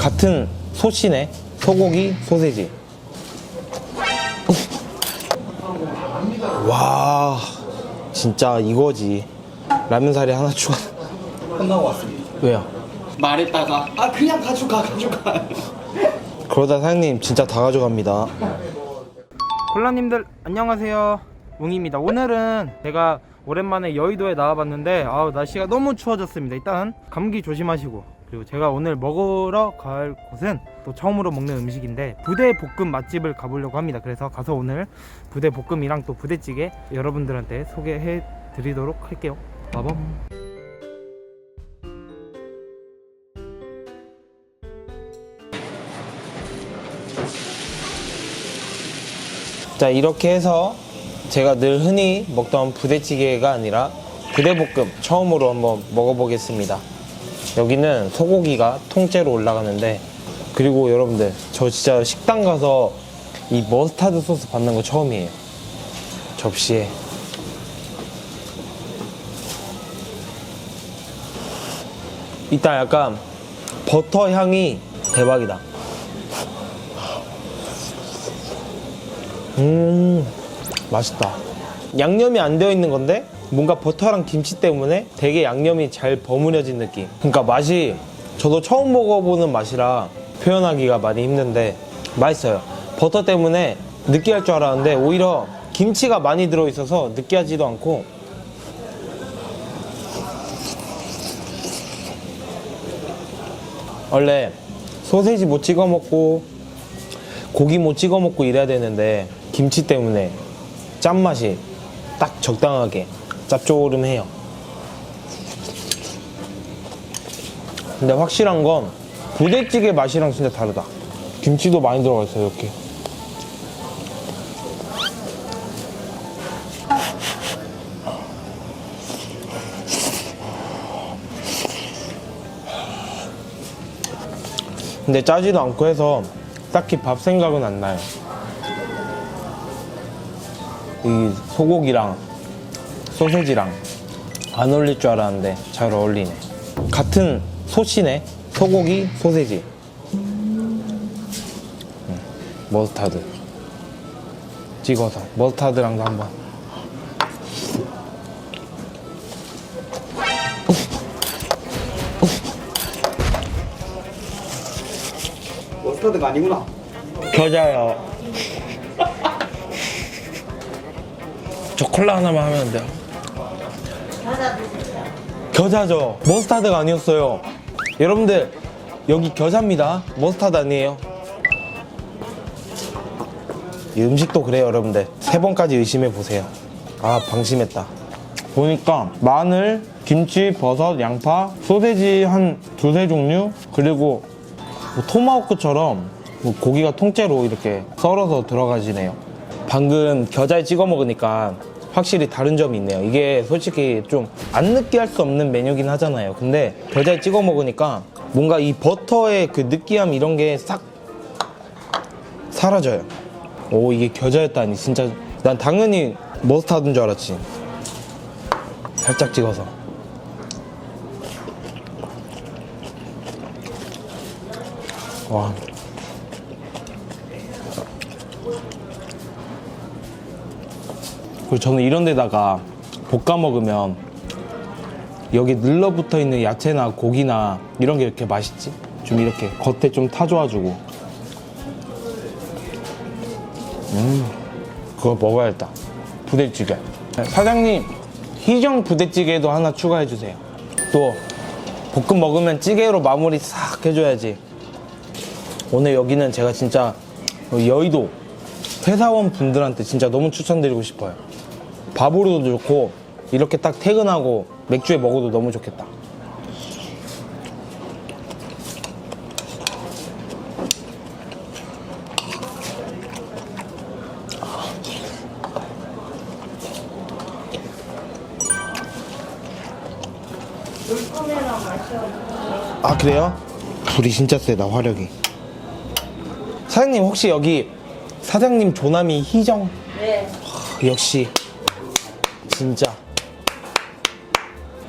같은 소시네. 소고기, 소세지. 와, 진짜 이거지. 라면 사리 하나 추가. 끝나고 왔습니다. 왜요? 말했다가 그냥 가져가. 그러다 사장님 진짜 다 가져갑니다. 콜라님들 안녕하세요, 웅입니다. 오늘은 제가 오랜만에 여의도에 나와봤는데 날씨가 너무 추워졌습니다. 일단 감기 조심하시고, 그리고 제가 오늘 먹으러 갈 곳은 또 처음으로 먹는 음식인데 부대볶음 맛집을 가보려고 합니다. 그래서 가서 오늘 부대볶음이랑 또 부대찌개 여러분들한테 소개해 드리도록 할게요. 빠밤. 자, 이렇게 해서 제가 늘 흔히 먹던 부대찌개가 아니라 부대볶음 처음으로 한번 먹어보겠습니다. 여기는 소고기가 통째로 올라가는데, 그리고 여러분들 저 진짜 식당 가서 이 머스타드 소스 받는 거 처음이에요. 접시에 일단 약간 버터 향이 대박이다. 맛있다. 양념이 안 되어 있는 건데 뭔가 버터랑 김치 때문에 되게 양념이 잘 버무려진 느낌. 그러니까 맛이, 저도 처음 먹어보는 맛이라 표현하기가 많이 힘든데 맛있어요. 버터 때문에 느끼할 줄 알았는데 오히려 김치가 많이 들어있어서 느끼하지도 않고. 원래 소세지 못 찍어 먹고 고기 못 찍어 먹고 이래야 되는데 김치 때문에 짠맛이 딱 적당하게 짭조름해요. 근데 확실한 건 부대찌개 맛이랑 진짜 다르다. 김치도 많이 들어가 있어요, 이렇게. 근데 짜지도 않고 해서 딱히 밥 생각은 안 나요. 이 소고기랑 소세지랑 안 어울릴 줄 알았는데 잘 어울리네. 같은 소시네. 소고기, 소세지. 머스타드 찍어서 머스타드랑도 한번. 머스타드가 아니구나. 겨자요. 저 콜라 하나만 하면 안 돼요? 겨자죠. 머스타드가 아니었어요. 여러분들 여기 겨자입니다. 머스타드 아니에요. 이 음식도 그래요, 여러분들. 3번까지 의심해 보세요. 방심했다. 보니까 마늘, 김치, 버섯, 양파, 소세지 한 2-3 종류, 그리고 뭐 토마호크처럼 뭐 고기가 통째로 이렇게 썰어서 들어가지네요. 방금 겨자에 찍어 먹으니까 확실히 다른 점이 있네요. 이게 솔직히 좀 안 느끼할 수 없는 메뉴긴 하잖아요. 근데 겨자에 찍어 먹으니까 뭔가 이 버터의 그 느끼함 이런 게 싹 사라져요. 오, 이게 겨자였다니. 진짜 난 당연히 머스타드인 줄 알았지. 살짝 찍어서. 와. 그리고 저는 이런 데다가 볶아 먹으면 여기 늘러붙어 있는 야채나 고기나 이런 게 이렇게 맛있지? 좀 이렇게 겉에 좀 타줘가지고. 그거 먹어야겠다. 부대찌개. 사장님, 희정 부대찌개도 하나 추가해주세요. 또 볶음 먹으면 찌개로 마무리 싹 해줘야지. 오늘 여기는 제가 진짜 여의도 회사원 분들한테 진짜 너무 추천드리고 싶어요. 밥으로도 좋고 이렇게 딱 퇴근하고 맥주에 먹어도 너무 좋겠다. 그래요? 불이 진짜 세다, 화력이. 사장님, 혹시 여기 사장님 조남이 희정? 네. 역시 진짜.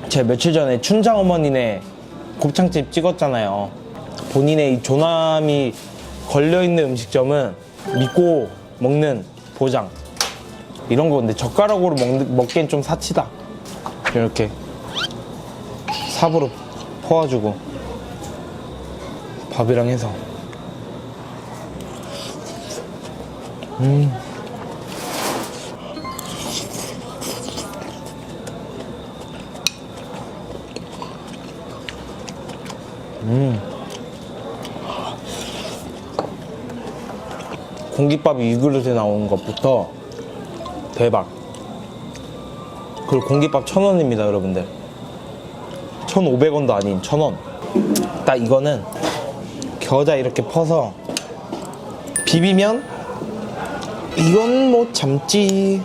제가 며칠 전에 춘장 어머니네 곱창집 찍었잖아요. 본인의 이 존함이 걸려있는 음식점은 믿고 먹는 보장. 이런 거 근데 젓가락으로 먹기엔 좀 사치다. 이렇게 삽으로 퍼가지고 밥이랑 해서. 공깃밥이 이 그릇에 나오는 것부터 대박. 그리고 공깃밥 1,000원입니다, 여러분들. 1,500원도 아닌 1,000원. 딱 이거는 겨자 이렇게 퍼서 비비면 이건 못 참지.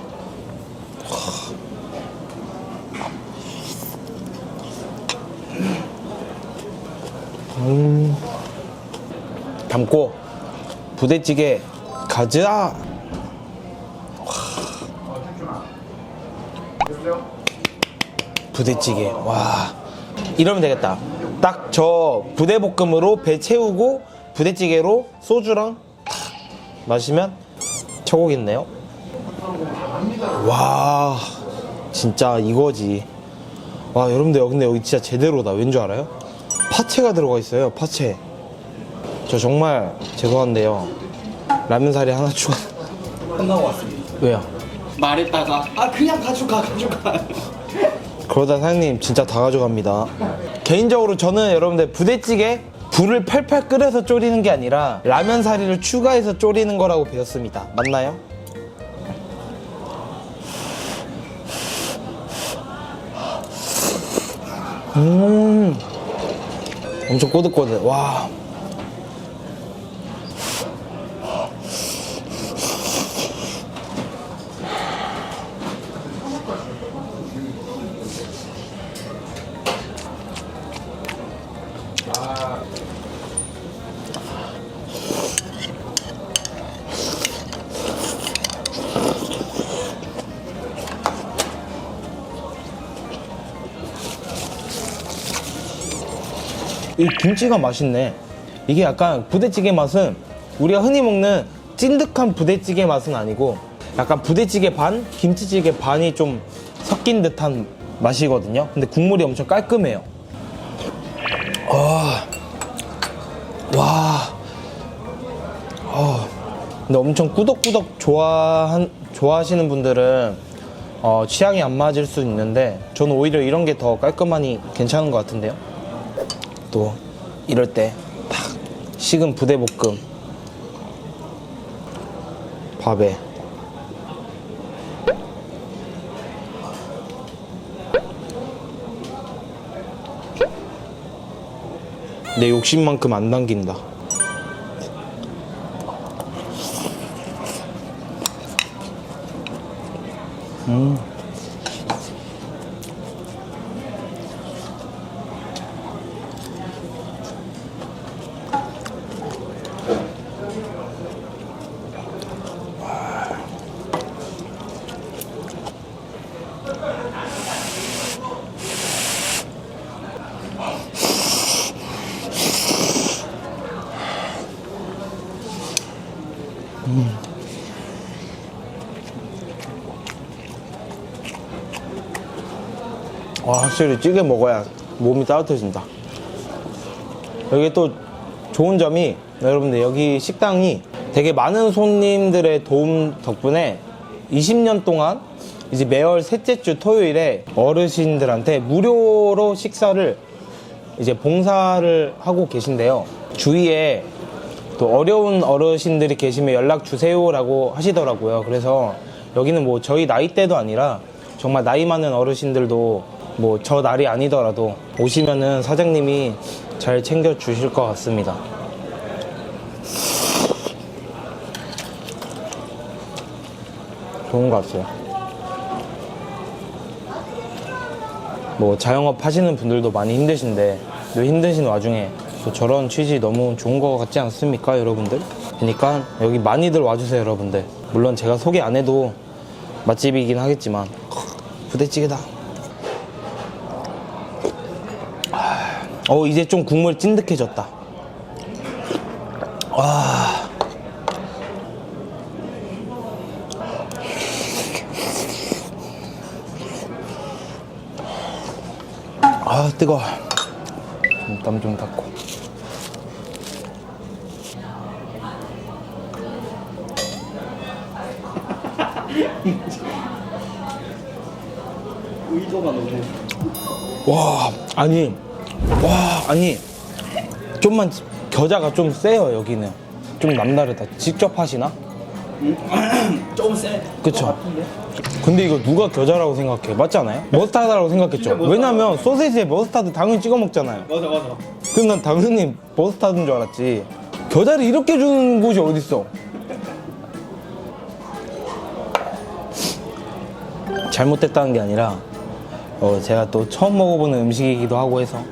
담고 부대찌개 가자. 부대찌개. 와, 이러면 되겠다. 딱 저 부대볶음으로 배 채우고 부대찌개로 소주랑 탁 마시면 최고겠네요. 와, 진짜 이거지. 와, 여러분들 근데 여기 진짜 제대로다. 왠 줄 알아요? 파채가 들어가 있어요. 파채. 저 정말 죄송한데요, 라면사리 하나 추가. 끝나고 왔습니다. 왜요? 말했다가 그냥 가져가. 그러다 사장님 진짜 다 가져갑니다. 개인적으로 저는 여러분들 부대찌개 불을 팔팔 끓여서 졸이는 게 아니라 라면 사리를 추가해서 졸이는 거라고 배웠습니다. 맞나요? 엄청 꼬득꼬득. 와. 이 김치가 맛있네. 이게 약간 부대찌개 맛은 우리가 흔히 먹는 찐득한 부대찌개 맛은 아니고 약간 부대찌개 반, 김치찌개 반이 좀 섞인 듯한 맛이거든요. 근데 국물이 엄청 깔끔해요. 근데 엄청 꾸덕꾸덕 좋아하시는 분들은 취향이 안 맞을 수 있는데 저는 오히려 이런 게 더 깔끔하니 괜찮은 것 같은데요. 또 이럴 때 탁 식은 부대볶음 밥에 내 욕심만큼 안 당긴다. 와, 확실히 찌개 먹어야 몸이 따뜻해진다. 여기 또 좋은 점이 여러분들 여기 식당이 되게 많은 손님들의 도움 덕분에 20년 동안 이제 매월 셋째 주 토요일에 어르신들한테 무료로 식사를 이제 봉사를 하고 계신데요. 주위에 또 어려운 어르신들이 계시면 연락 주세요라고 하시더라고요. 그래서 여기는 뭐 저희 나이대도 아니라 정말 나이 많은 어르신들도 뭐 저 날이 아니더라도 오시면은 사장님이 잘 챙겨 주실 것 같습니다. 좋은 것 같아요. 뭐 자영업 하시는 분들도 많이 힘드신데 또 힘드신 와중에 또 저런 취지 너무 좋은 것 같지 않습니까, 여러분들? 그러니까 여기 많이들 와주세요, 여러분들. 물론 제가 소개 안 해도 맛집이긴 하겠지만 부대찌개다. 이제 좀 국물 찐득해졌다. 와. 아, 뜨거워. 땀 좀 닦고. 의도가 너무. 와, 아니, 좀만 겨자가 좀 세요, 여기는. 좀 남다르다. 직접 하시나? 좀 세. 그쵸? 근데 이거 누가 겨자라고 생각해? 맞지 않아요? 머스타드라고 생각했죠? 왜냐면 소세지에 머스타드 당연히 찍어 먹잖아요. 맞아. 그럼 난 당연히 머스타드인 줄 알았지. 겨자를 이렇게 주는 곳이 어딨어? 잘못됐다는 게 아니라 제가 또 처음 먹어보는 음식이기도 하고 해서.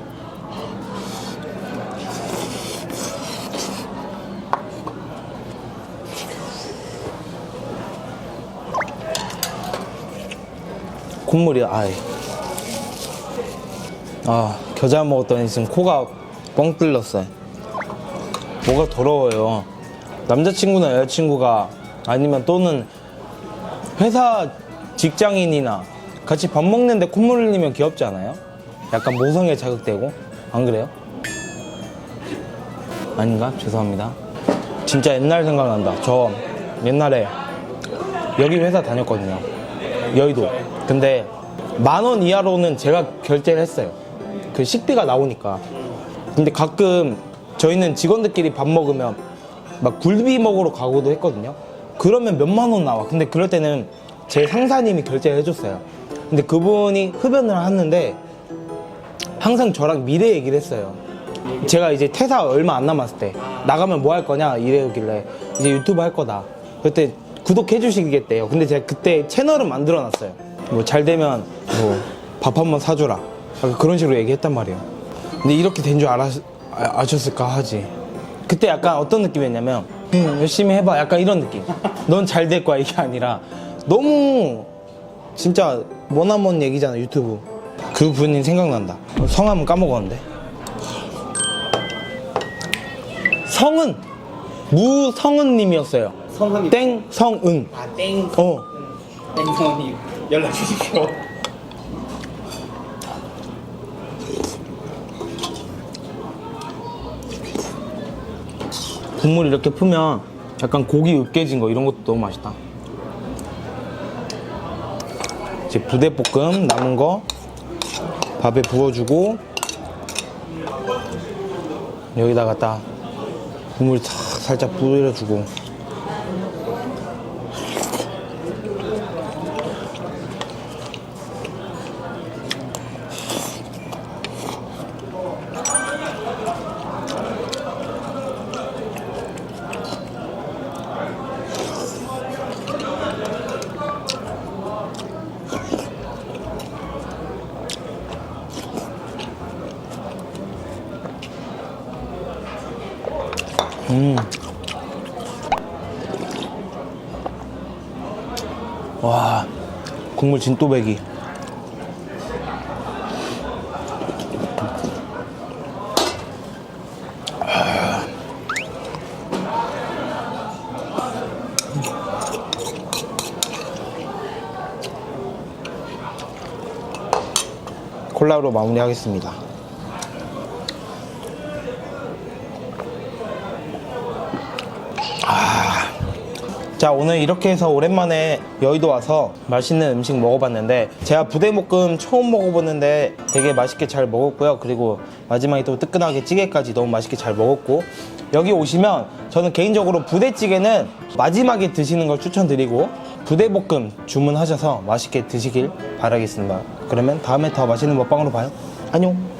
콧물이 겨자 먹었더니 지금 코가 뻥 뚫렸어요. 뭐가 더러워요. 남자친구나 여자친구가 아니면 또는 회사 직장인이나 같이 밥 먹는데 콧물 흘리면 귀엽지 않아요? 약간 모성에 자극되고. 안 그래요? 아닌가? 죄송합니다. 진짜 옛날 생각난다. 저 옛날에 여기 회사 다녔거든요. 여의도. 근데 10,000원 이하로는 제가 결제를 했어요. 그 식비가 나오니까. 근데 가끔 저희는 직원들끼리 밥 먹으면 막 굴비 먹으러 가고도 했거든요. 그러면 몇만 원 나와. 근데 그럴 때는 제 상사님이 결제를 해줬어요. 근데 그분이 흡연을 하는데 항상 저랑 미래 얘기를 했어요. 제가 이제 퇴사 얼마 안 남았을 때 나가면 뭐 할 거냐 이래길래 이제 유튜브 할 거다. 그때 구독해 주시겠대요. 근데 제가 그때 채널을 만들어 놨어요. 뭐 잘 되면 뭐 밥 한번 사주라. 그런 식으로 얘기했단 말이에요. 근데 이렇게 된 줄 아셨을까 하지. 그때 약간 어떤 느낌이었냐면 열심히 해봐 약간 이런 느낌. 넌 잘 될 거야 이게 아니라 너무 진짜 머나먼 얘기잖아 유튜브. 그 분이 생각난다. 성함은 까먹었는데. 성은 무성은님이었어요. 성함이 땡성은. 땡. 땡성님 연락 주십시오. 국물 이렇게 풀면 약간 고기 으깨진 거 이런 것도 너무 맛있다. 이제 부대볶음 남은 거 밥에 부어주고 여기다가 딱 국물 탁 살짝 뿌려주고. 와, 국물 진또배기. 콜라로 마무리하겠습니다. 자, 오늘 이렇게 해서 오랜만에 여의도 와서 맛있는 음식 먹어봤는데 제가 부대볶음 처음 먹어보는데 되게 맛있게 잘 먹었고요. 그리고 마지막에 또 뜨끈하게 찌개까지 너무 맛있게 잘 먹었고, 여기 오시면 저는 개인적으로 부대찌개는 마지막에 드시는 걸 추천드리고 부대볶음 주문하셔서 맛있게 드시길 바라겠습니다. 그러면 다음에 더 맛있는 먹방으로 봐요. 안녕.